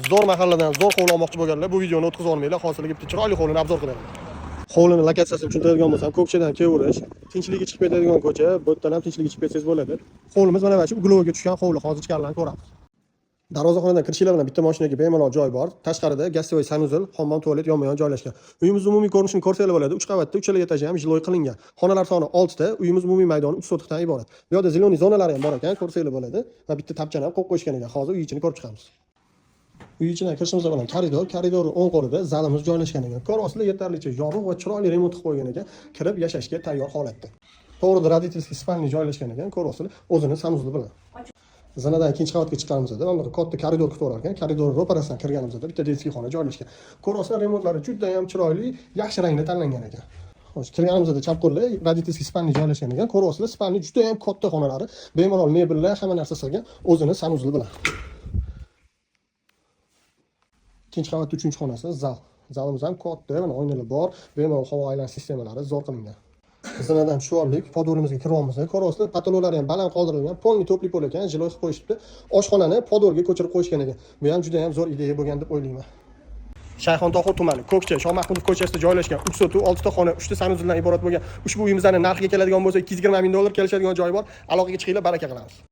Zo'r mahalladan zo'r hovli olmoqchi bo'lganlar bu videoni o'tkazib olmanglar, hozirgi bitta chiroyli hovlini obzor qilaman. Hovlini lokatsiyasini tushuntiradigan bo'lsam, ko'kchadan kevurish, tinchligi chiqib ketadigan ko'cha, bu yerdan ham tinchligi chiqib ketsangiz bo'ladi. Hovlimiz mana shu ugloviga tushgan hovli, hozir ichkaridan ko'ramiz. Darvozaxonadan kirishlar bilan bitta mashinaga bemalol joy bor. Tashqarida gazsovoy sanuzil, hammom, tualet yonma-yon joylashgan. Uyimiz umumiy ko'rinishini ko'rsanglar bo'ladi. 3 qavatda, 3 etaj ham jiloy qilingan. Xonalar soni 6 ta, uyimiz umumiy maydoni 3 sotixdan iborat. Bu yerda zeleniy zonalari ham bor ekan, ko'rsanglar bo'ladi. Va bitta tapchani ham qo'yib qo'yishgan ekan. Hozir uy ichini ko'rib chiqamiz. Uy ichidan kirishimiz bilan koridorning o'ng qo'lida zalimiz joylashgan ekan. Ko'rasizlar, yetarlicha yorug' va chiroyli remont qilib qo'ygan ekan. Kirib yashashga tayyor holatda. To'g'rida родительский spalniy joylashgan ekan. Ko'rasizlar, o'zini sanuzli bilan. Zinadan ikkinchi qavatga chiqqanimizda mana bu katta koridor kutib olar ekan. Koridor ro'parasidan kirganimizda bitta detskiy xona joylashgan. Ko'rasizlar, remontlari juda ham chiroyli, yaxshi rangda tanlangan ekan. Xo'sh, kirganimizda chap qo'lda родительский spalniy joylashgan ekan. Ko'rasizlar, spalniy juda ham katta xonalari, bemalol mebellar, hamma narsa sig'gan, o'zini sanuzli bilan. Ikkinchi qavatda 3-xonasi zal. Zalimiz ham katta, mana oynalar bor, bemalol havo aylanish sistemalari zo'r qilingan. Zinadan tushib oldik, podorimizga kiryapmiz. Ko'rasizlar, patologlar ham baland qoldirilgan, polni to'pli pol ekan, jiloy qilib qo'yishibdi. Oshxonani podorga ko'chirib qo'yishgan ekan. Bu ham juda ham zo'r ideya bo'lgan deb o'ylayman. Shayxontohur tumani, Ko'kcha, Shoh Mahmudov ko'chasida joylashgan 3 sotuv, 6 ta xona, 3 ta sanuzildan iborat bo'lgan ushbu uyimizning narxiga keladigan bo'lsa $220 ming kelishadigan joyi bor. Aloqaga chiqinglar, baraka qilamiz.